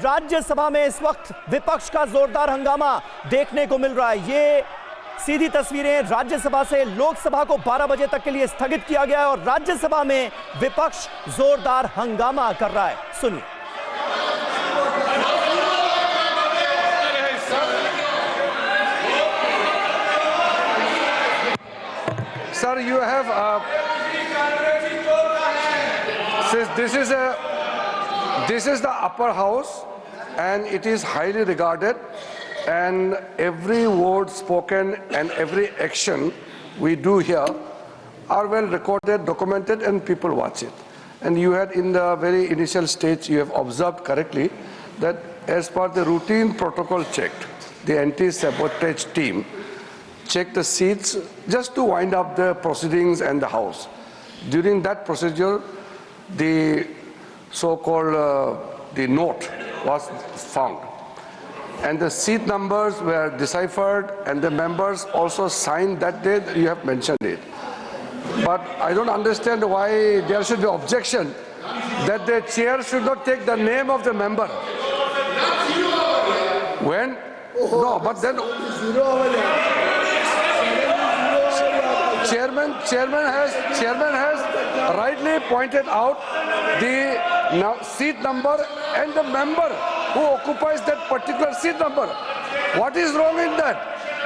राज्यसभा में इस वक्त विपक्ष का जोरदार हंगामा देखने को मिल रहा है। ये सीधी तस्वीरें राज्यसभा से लोकसभा को 12 बजे तक के लिए स्थगित किया गया है और राज्यसभा में विपक्ष जोरदार हंगामा कर रहा है। सुनिए। Sir, you have this is the upper house, and it is highly regarded, and every word spoken and every action we do here are well recorded, documented, and people watch it. And you had in the very initial stage, you have observed correctly that as per the routine protocol checked, the anti-sabotage team checked the seats just to wind up the proceedings and the house. During that procedure, the so-called the note was found, and the seat numbers were deciphered, and the members also signed that day. You have mentioned it, but I don't understand why there should be objection that the chair should not take the name of the member. When no, but then chairman has rightly pointed out the seat number and the member who occupies that particular seat number. What is wrong in that?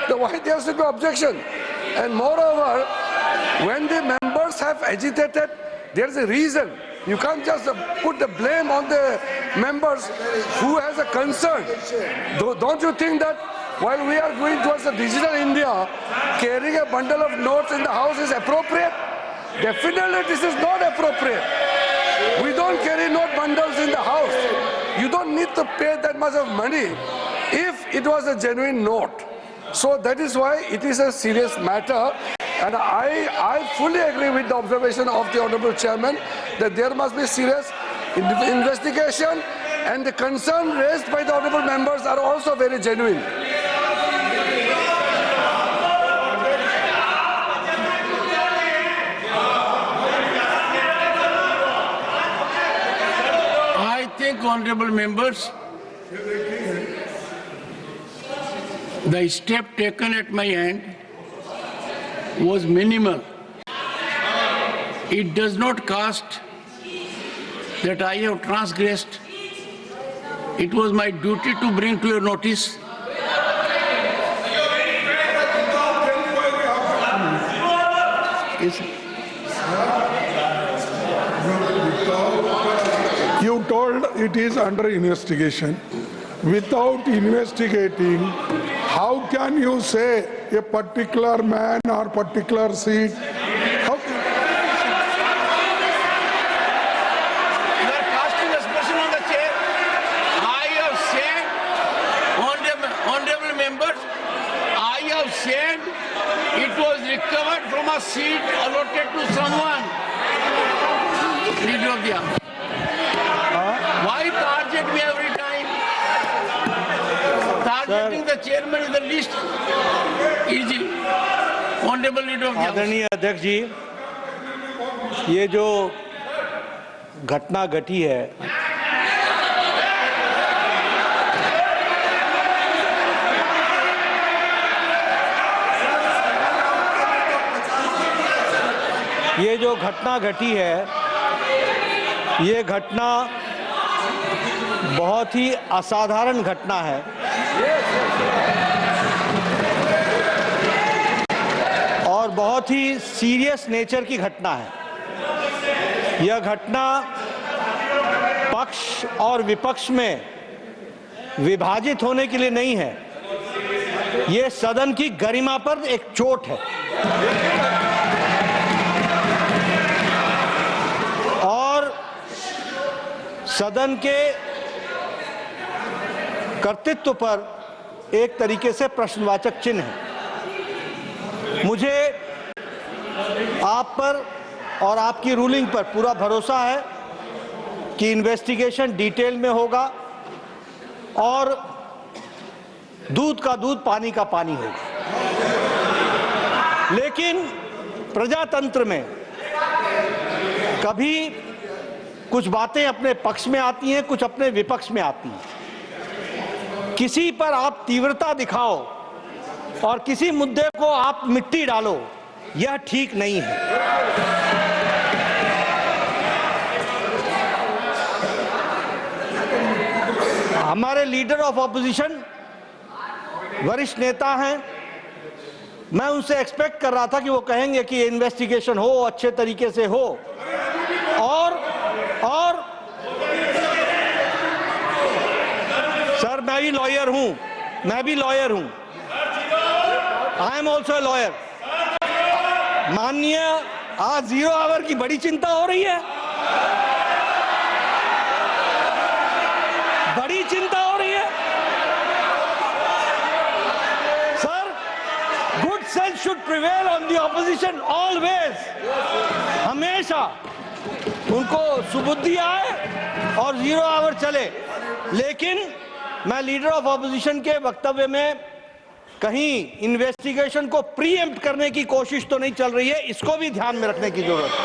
Why there should be objection? And moreover, when the members have agitated, there is a reason. You can't just put the blame on the members who has a concern. Don't you think that while we are going towards a digital India, carrying a bundle of notes in the house is appropriate? Definitely this is not appropriate. We don't carry note bundles in the house. You don't need to pay that much of money if it was a genuine note. So that is why it is a serious matter, and I fully agree with the observation of the Honorable Chairman that there must be serious investigation, and the concern raised by the Honorable members are also very genuine. I think, honorable members, the step taken at my end was minimal. It does not cast that I have transgressed. It was my duty to bring to your notice. You told it is under investigation. Without investigating, how can you say a particular man or particular seat? How can... You are casting aspersion on the chair. I have said, honorable members, I have said it was recovered from a seat allotted to someone. Leader of the House. Why target me every time? Targeting the chairman is the least easy. Honorable Leader of the House. आदरणीय अध्यक्ष जी, ये जो घटना घटी है, ये घटना बहुत ही असाधारण घटना है और बहुत ही सीरियस नेचर की घटना है। यह घटना पक्ष और विपक्ष में विभाजित होने के लिए नहीं है, यह सदन की गरिमा पर एक चोट है और सदन के कर्तृत्व पर एक तरीके से प्रश्नवाचक चिन्ह है। मुझे आप पर और आपकी रूलिंग पर पूरा भरोसा है कि इन्वेस्टिगेशन डिटेल में होगा और दूध का दूध पानी का पानी होगा। लेकिन प्रजातंत्र में कभी कुछ बातें अपने पक्ष में आती हैं, कुछ अपने विपक्ष में आती हैं। किसी पर आप तीव्रता दिखाओ और किसी मुद्दे को आप मिट्टी डालो, यह ठीक नहीं है। हमारे लीडर ऑफ ऑपोजिशन वरिष्ठ नेता हैं, मैं उनसे एक्सपेक्ट कर रहा था कि वो कहेंगे कि इन्वेस्टिगेशन हो, अच्छे तरीके से हो, और सर मैं भी लॉयर हूं, आई एम ऑल्सो लॉयर। माननीय, आज 0 आवर की बड़ी चिंता हो रही है, बड़ी चिंता हो रही है sir. Good sense should prevail on the opposition always, हमेशा उनको सुबुद्धि आए और 0 आवर चले। लेकिन मैं लीडर ऑफ ऑपोजिशन के वक्तव्य में कहीं इन्वेस्टिगेशन को प्रीएम्प्ट करने की कोशिश तो नहीं चल रही है, इसको भी ध्यान में रखने की जरूरत है।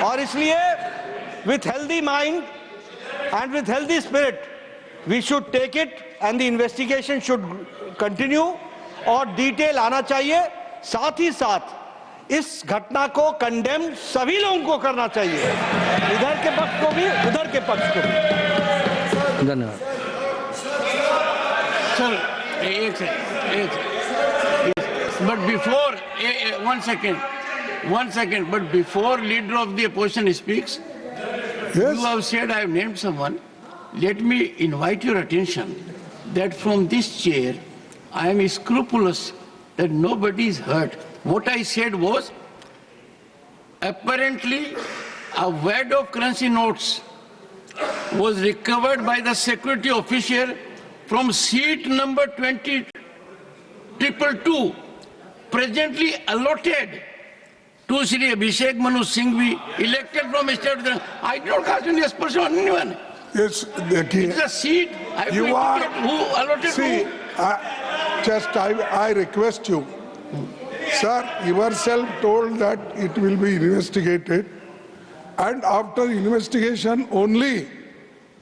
और इसलिए with healthy mind and with healthy spirit we should take it and the investigation should continue और डिटेल आना चाहिए। साथ ही साथ इस घटना को कंडेम सभी लोगों को करना चाहिए, इधर के पक्ष को भी, उधर के पक्ष को भी। धन्यवाद सर। एक but before one second but before leader of the opposition speaks, Yes. you have said I have named someone. Let me invite your attention that from this chair I am scrupulous that nobody is hurt. What I said was, apparently a wad of currency notes was recovered by the security officer from seat number 20222, presently allotted to Shri Abhishek Manu Singhvi, elected from state. I don't cast any aspersion on anyone. Yes, देखिए, It's a seat. I have to you are, indicate who allotted see, who. I request you, sir, yourself told that it will be investigated, and after investigation only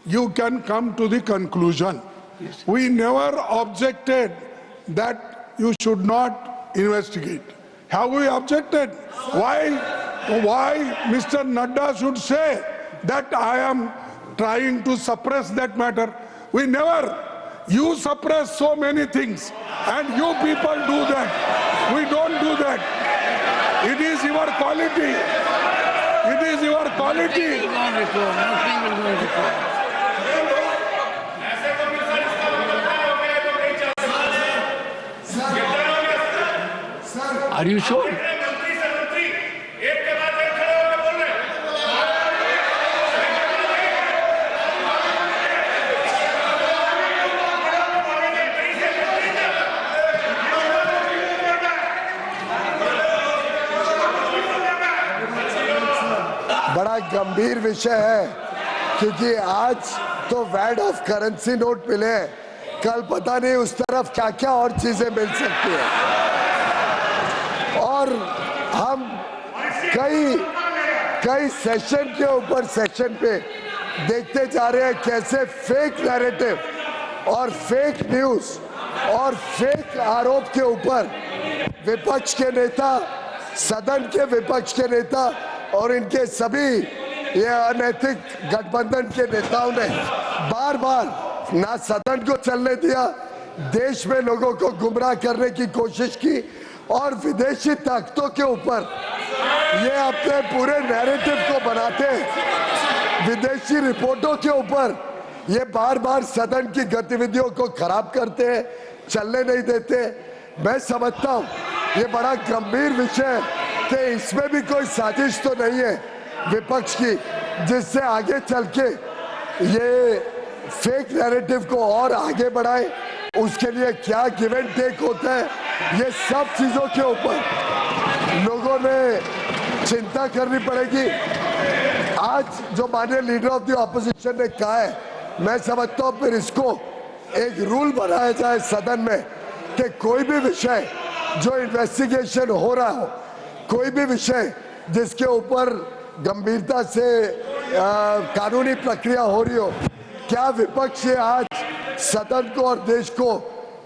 you can come to the conclusion. Yes. We never objected that you should not investigate. Have we objected? Why Mr. Nadda should say that I am trying to suppress that matter? We never. You suppress so many things and you people do that. We don't do that. It is your quality. It is your quality. Nothing will go on record. Nothing will go on record. Are you sure? बड़ा गंभीर विषय है, क्योंकि आज तो वैड of currency note मिले, कल पता नहीं उस तरफ क्या क्या और चीजें मिल सकती है। और हम कई सेशन के ऊपर सेशन पे देखते जा रहे हैं कैसे फेक नैरेटिव और फेक न्यूज और फेक आरोप के ऊपर विपक्ष के नेता, सदन के विपक्ष के नेता और इनके सभी ये अनैतिक गठबंधन के नेताओं ने बार बार ना सदन को चलने दिया, देश में लोगों को गुमराह करने की कोशिश की और विदेशी ताकतों के ऊपर ये अपने पूरे नैरेटिव को बनाते, विदेशी रिपोर्टों के ऊपर ये बार बार सदन की गतिविधियों को खराब करते हैं, चलने नहीं देते। मैं समझता हूँ ये बड़ा गंभीर विषय है कि इसमें भी कोई साजिश तो नहीं है विपक्ष की, जिससे आगे चल के ये फेक नैरेटिव को और आगे बढ़ाए। उसके लिए क्या गिव एंड टेक होता है, ये सब चीजों के ऊपर लोगों ने चिंता करनी पड़ेगी। आज जो माननीय लीडर ऑफ द ऑपोजिशन ने कहा है, मैं समझता हूँ फिर इसको एक रूल बनाया जाए सदन में कि कोई भी विषय जो इन्वेस्टिगेशन हो रहा हो, कोई भी विषय जिसके ऊपर गंभीरता से कानूनी प्रक्रिया हो रही हो, क्या विपक्ष आज सदन को और देश को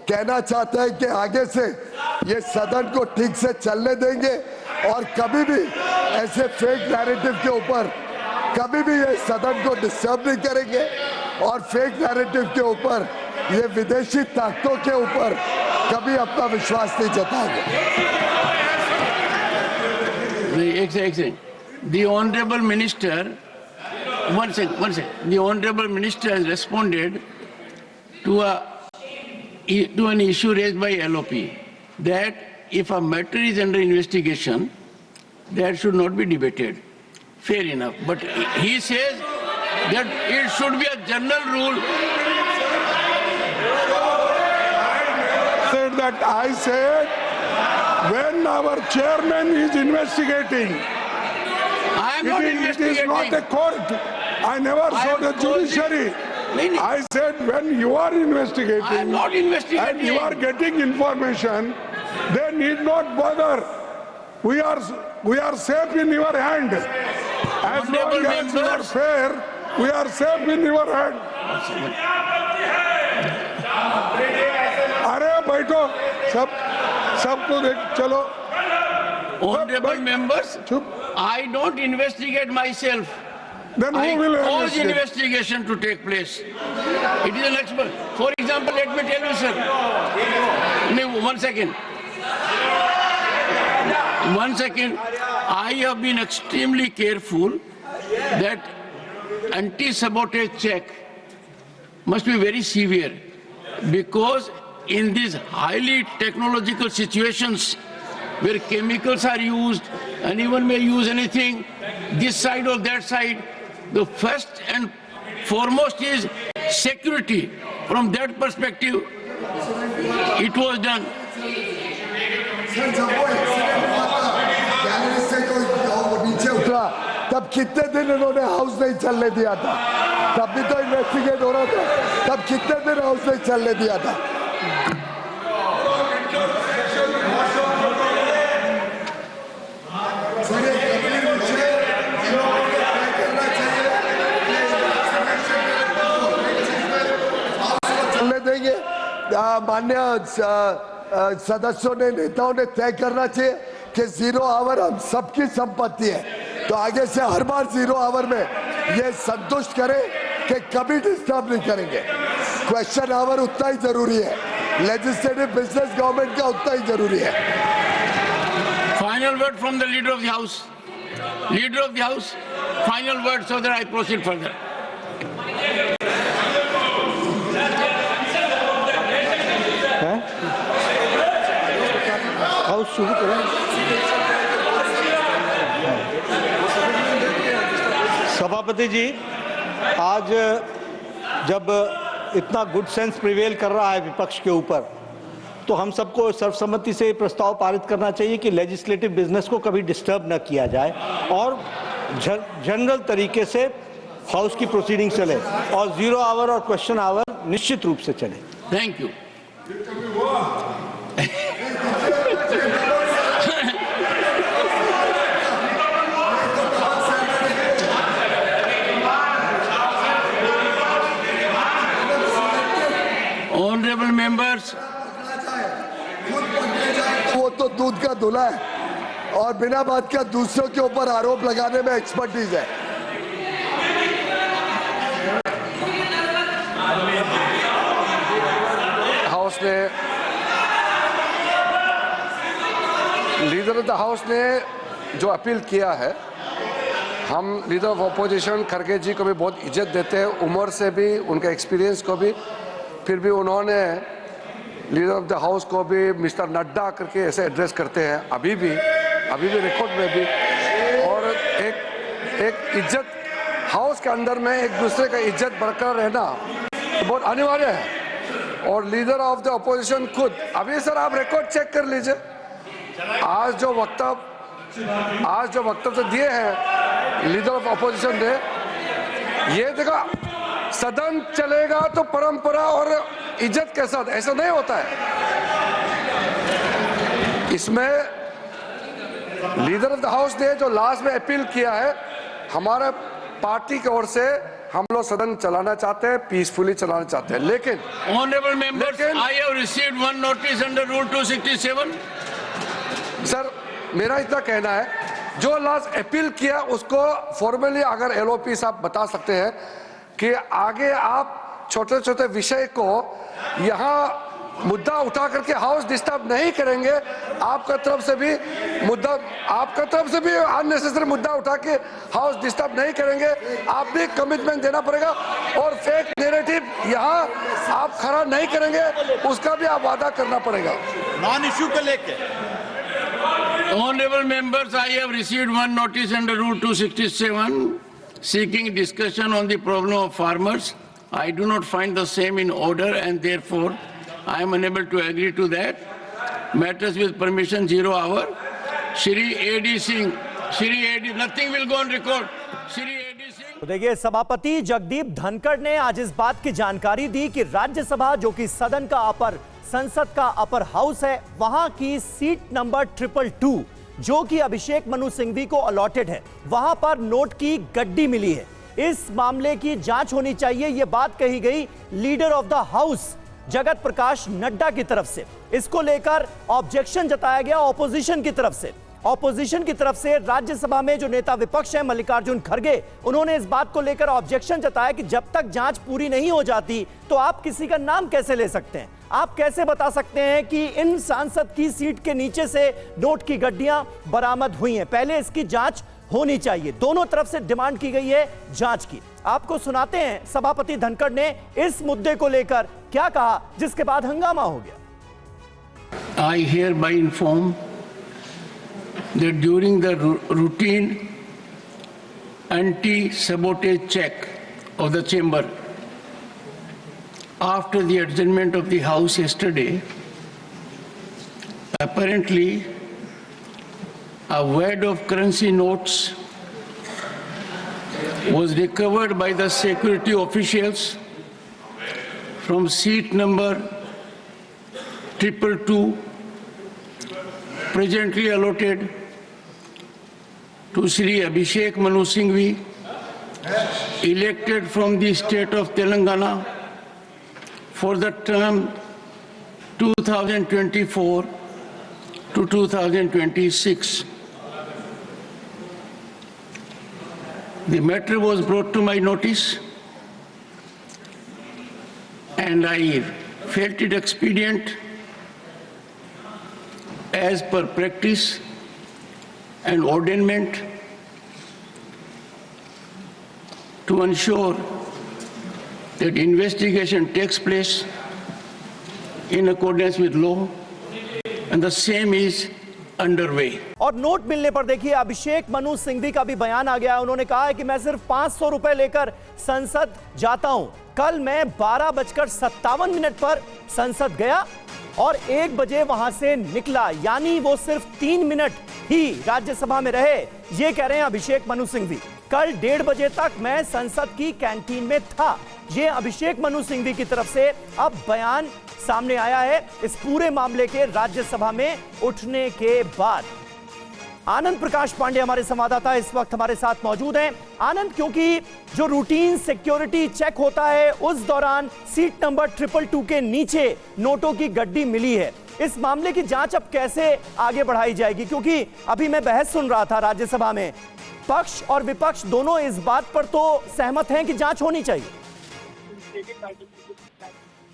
कहना चाहता है कि आगे से ये सदन को ठीक से चलने देंगे और कभी भी ऐसे फेक नैरेटिव के ऊपर कभी भी ये सदन को डिस्टर्ब नहीं करेंगे और फेक नैरेटिव के ऊपर ये विदेशी ताकतों के ऊपर कभी अपना विश्वास नहीं जताएंगे। एक second. The Honorable Minister, one second. The Honorable Minister has responded to an issue raised by LOP that if a matter is under investigation, that should not be debated. Fair enough. But he says that it should be a general rule. Said that I said when our chairman is investigating, I am not it is investigating. not a court. I never saw am the told judiciary. No. I said when you are investigating I am not investigating. and you are getting information, they need not bother. We are safe in your hand. As long Honorable as you are members. fair, we are safe in your hand. अरे बैठो सबको देख चलो। Honorable members, चुप। I don't investigate myself. Then I who will cause investigate? investigation to take place. It is an expert. For example, let me tell you, sir. No, 1 second. 1 second. I have been extremely careful that anti-sabotage check must be very severe because in these highly technological situations where chemicals are used, anyone may use anything, this side or that side, the first and foremost is security. From that perspective, it was done. Gallery से कोई नीचे उतरा तब कितने दिन इन्होंने house नहीं चलने दिया था, तब भी तो इन्वेस्टिगेट हो रहा था, तब कितने दिन हाउस नहीं चलने दिया था। चलने देंगे। मान्य सदस्यों ने नेताओं ने तय करना चाहिए कि 0 आवर हम सबकी संपत्ति है, तो आगे से हर बार 0 आवर में ये संतुष्ट करें कि कभी डिस्टर्ब नहीं करेंगे। क्वेश्चन आवर उतना ही जरूरी है, लेजिस्लेटिव बिजनेस गवर्नमेंट का उतना ही जरूरी है। Final word from the Leader of the House. Leader of the House, final word so that I proceed further. House शुरू करें। सभापति जी, आज जब इतना गुड सेंस प्रिवेल कर रहा है विपक्ष के ऊपर, तो हम सबको सर्वसम्मति से प्रस्ताव पारित करना चाहिए कि लेजिस्लेटिव बिजनेस को कभी डिस्टर्ब न किया जाए और जनरल तरीके से हाउस की प्रोसीडिंग चले और 0 आवर और क्वेश्चन आवर निश्चित रूप से चले। Thank you. Honorable members, वो तो दूध का धुला है और बिना बात का दूसरों के ऊपर आरोप लगाने में एक्सपर्टीज है। हाउस ने लीडर ऑफ द हाउस ने जो अपील किया है, हम लीडर ऑफ अपोजिशन खड़गे जी को भी बहुत इज्जत देते हैं, उम्र से भी, उनके एक्सपीरियंस को भी, फिर भी उन्होंने लीडर ऑफ द हाउस को भी मिस्टर नड्डा करके ऐसे एड्रेस करते हैं, अभी भी रिकॉर्ड में भी। और एक इज्जत हाउस के अंदर में एक दूसरे का इज्जत बरकरार रहना बहुत अनिवार्य है। और लीडर ऑफ द अपोजिशन खुद, अभी सर आप रिकॉर्ड चेक कर लीजिए, आज जो वक्तव्य दिए हैं लीडर ऑफ अपोजिशन ने, ये देखा सदन चलेगा तो परंपरा और इज्जत के साथ, ऐसा नहीं होता है। इसमें लीडर ऑफ द हाउस ने जो लास्ट में अपील किया है, हमारे पार्टी की ओर से हम लोग सदन चलाना चाहते हैं, पीसफुली चलाना चाहते हैं, लेकिन Honorable members, लेकिन- I have received one notice under Rule 267. Sir मेरा इतना कहना है, जो लास्ट अपील किया उसको फॉर्मली अगर एलओपी साहब बता सकते हैं कि आगे आप छोटे छोटे विषय को यहाँ मुद्दा उठा करके हाउस डिस्टर्ब नहीं करेंगे, आपका तरफ से भी अननेसेसरी मुद्दा उठा के हाउस डिस्टर्ब नहीं करेंगे, आप भी कमिटमेंट देना पड़ेगा और फेक नैरेटिव यहाँ आप खड़ा नहीं करेंगे, उसका भी आप वादा करना पड़ेगा। नॉन इश्यू को लेके Honorable members, I have received one notice under Rule 267 seeking discussion on the problem of farmers. I do not find the same in order and therefore I am unable to agree to that. Matters with permission 0 hour. Shri A.D. Singh, nothing will go on record. Shri A.D. Singh. तो देखिए, सभापति जगदीप धनखड़ ने आज इस बात की जानकारी दी कि राज्यसभा, जो कि सदन का संसद का अपर हाउस है, वहां की सीट नंबर 222, जो कि अभिषेक मनु सिंघवी को अलॉटेड है, वहां पर नोट की गड्डी मिली है। इस मामले की जांच होनी चाहिए, यह बात कही गई leader of the house Jagat Prakash Nadda की तरफ से। इसको लेकर ऑब्जेक्शन जताया गया ऑपोजिशन की तरफ से। ऑपोजिशन की तरफ से राज्यसभा में जो नेता विपक्ष है मल्लिकार्जुन खड़गे, उन्होंने इस बात को लेकर ऑब्जेक्शन जताया कि जब तक जांच पूरी नहीं हो जाती तो आप किसी का नाम कैसे ले सकते हैं, आप कैसे बता सकते हैं कि इन सांसद की सीट के नीचे से नोट की गड्डियां बरामद हुई हैं। पहले इसकी जांच होनी चाहिए। दोनों तरफ से डिमांड की गई है जांच की। आपको सुनाते हैं सभापति धनखड़ ने इस मुद्दे को लेकर क्या कहा, जिसके बाद हंगामा हो गया। I hereby inform that during the routine anti-sabotage check of the chamber after the adjournment of the house yesterday, apparently a wad of currency notes was recovered by the security officials from seat number 222, presently allotted to Shri Abhishek Manu Singhvi, elected from the state of Telangana for the term 2024 to 2026. The matter was brought to my notice and I felt it expedient as per practice and ordainment to ensure that investigation takes place in accordance with law and the same is underway. और note मिलने पर देखिए अभिषेक मनु सिंघवी का भी बयान आ गया। उन्होंने कहा है कि मैं सिर्फ 500 रुपए लेकर संसद जाता हूं। कल मैं 12:57 पर संसद गया और 1 बजे वहां से निकला, यानी वो सिर्फ 3 मिनट ही राज्यसभा में रहे। ये कह रहे हैं अभिषेक मनु सिंघवी। कल 1:30 बजे तक मैं संसद की कैंटीन में था। ये अभिषेक मनु सिंघवी की तरफ से अब बयान सामने आया है इस पूरे मामले के राज्यसभा में उठने के बाद। आनंद प्रकाश पांडे हमारे संवाददाता इस वक्त हमारे साथ मौजूद हैं। आनंद, क्योंकि जो रूटीन सिक्योरिटी चेक होता है उस दौरान सीट नंबर 222 के नीचे नोटों की गड्डी मिली है, इस मामले की जांच अब कैसे आगे बढ़ाई जाएगी? क्योंकि अभी मैं बहस सुन रहा था राज्यसभा में, पक्ष और विपक्ष दोनों इस बात पर तो सहमत हैं कि जांच होनी चाहिए।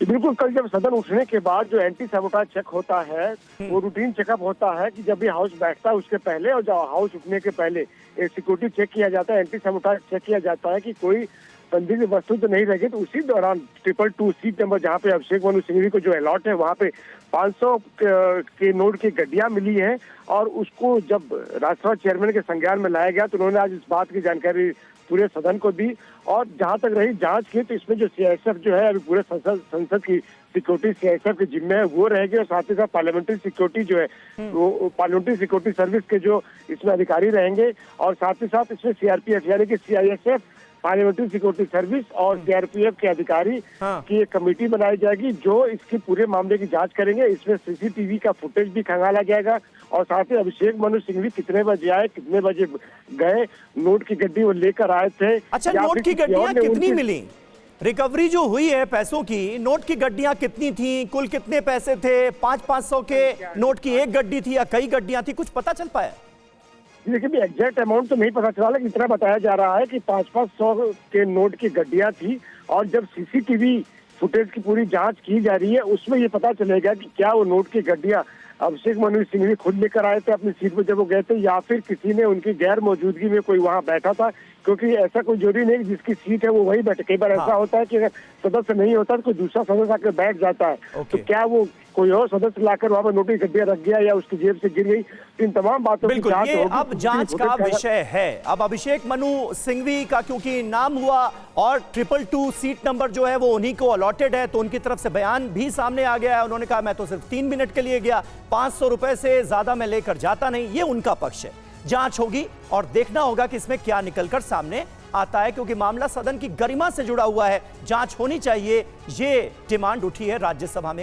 बिल्कुल, कल जब सदन उठने के बाद जो एंटी सैबोटाज चेक होता है वो रूटीन चेकअप होता है कि जब भी हाउस बैठता है उसके पहले और जब हाउस उठने के पहले सिक्योरिटी चेक किया जाता है, एंटी सैबोटाज चेक किया जाता है कि कोई संदिग्ध वस्तु तो नहीं रहेगी। तो उसी दौरान 222 सीट नंबर जहाँ पे अभिषेक मनु सिंघवी को जो अलॉट है वहाँ पे 500 के नोट की गड्डियां मिली हैं और उसको जब राज्यसभा चेयरमैन के संज्ञान में लाया गया तो उन्होंने आज इस बात की जानकारी पूरे सदन को दी। और जहां तक रही जांच की तो इसमें जो सीआईएसएफ जो है अभी पूरे संसद की सिक्योरिटी सीआईएसएफ के जिम्मे है वो रहेगी और साथ ही साथ पार्लियामेंट्री सिक्योरिटी जो है वो पार्लियामेंट्री सिक्योरिटी सर्विस के जो इसमें अधिकारी रहेंगे और साथ ही साथ इसमें सीआरपीएफ यानी कि सीआईएसएफ पार्लियामेंट्री सिक्योरिटी सर्विस और सीआरपीएफ के अधिकारी की एक कमेटी बनाई जाएगी जो इसके पूरे मामले की जांच करेंगे। इसमें सीसीटीवी का फुटेज भी खंगाला जाएगा और साथ ही अभिषेक मनु सिंघवी कितने बजे आए, कितने बजे गए, नोट की गड्डी वो लेकर आए थे। अच्छा, या नोट फिर की किसी और गड्डियां ने कितनी उनके- मिली? रिकवरी जो हुई है पैसों की, नोट की गड्डियां कितनी थी, कुल कितने पैसे थे? 500-500 के नोट की एक गड्डी थी या कई गड्डियां थी, कुछ पता चल पाया? देखिए, एग्जैक्ट अमाउंट तो नहीं पता चला, लेकिन इतना बताया जा रहा है कि 500 के नोट की गड्डियां थी और जब सीसीटीवी फुटेज की पूरी जांच की जा रही है उसमें ये पता चलेगा कि क्या वो नोट की गड्डियां अभिषेक मनु सिंघवी खुद लेकर आए थे अपनी सीट पर जब वो गए थे या फिर किसी ने उनकी गैर मौजूदगी में कोई वहां बैठा था, क्योंकि ऐसा कोई जरूरी नहीं कि जिसकी सीट है वो वही बैठे। कई बार ऐसा होता है कि अगर सदस्य नहीं होता तो कोई दूसरा सदस्य आकर बैठ जाता है। तो क्या वो कोई और सदस्य लाकर वहां पर नोट की गड्डियां रख गया या उसकी जेब से गिर गई? इन तमाम बातों की बिल्कुल, जांच ये होगी। अब जांच का विषय है। अब अभिषेक मनु सिंघवी का क्योंकि नाम हुआ और 222 सीट नंबर जो है वो उन्हीं को अलॉटेड है, तो उनकी तरफ से बयान भी सामने आ गया है। उन्होंने कहा मैं तो सिर्फ 3 मिनट के लिए गया, 500 रुपए से ज्यादा मैं लेकर जाता नहीं। ये उनका पक्ष है। जांच होगी और देखना होगा कि इसमें क्या निकलकर सामने आता है, क्योंकि मामला सदन की गरिमा से जुड़ा हुआ है। जांच होनी चाहिए, ये डिमांड उठी है राज्यसभा में।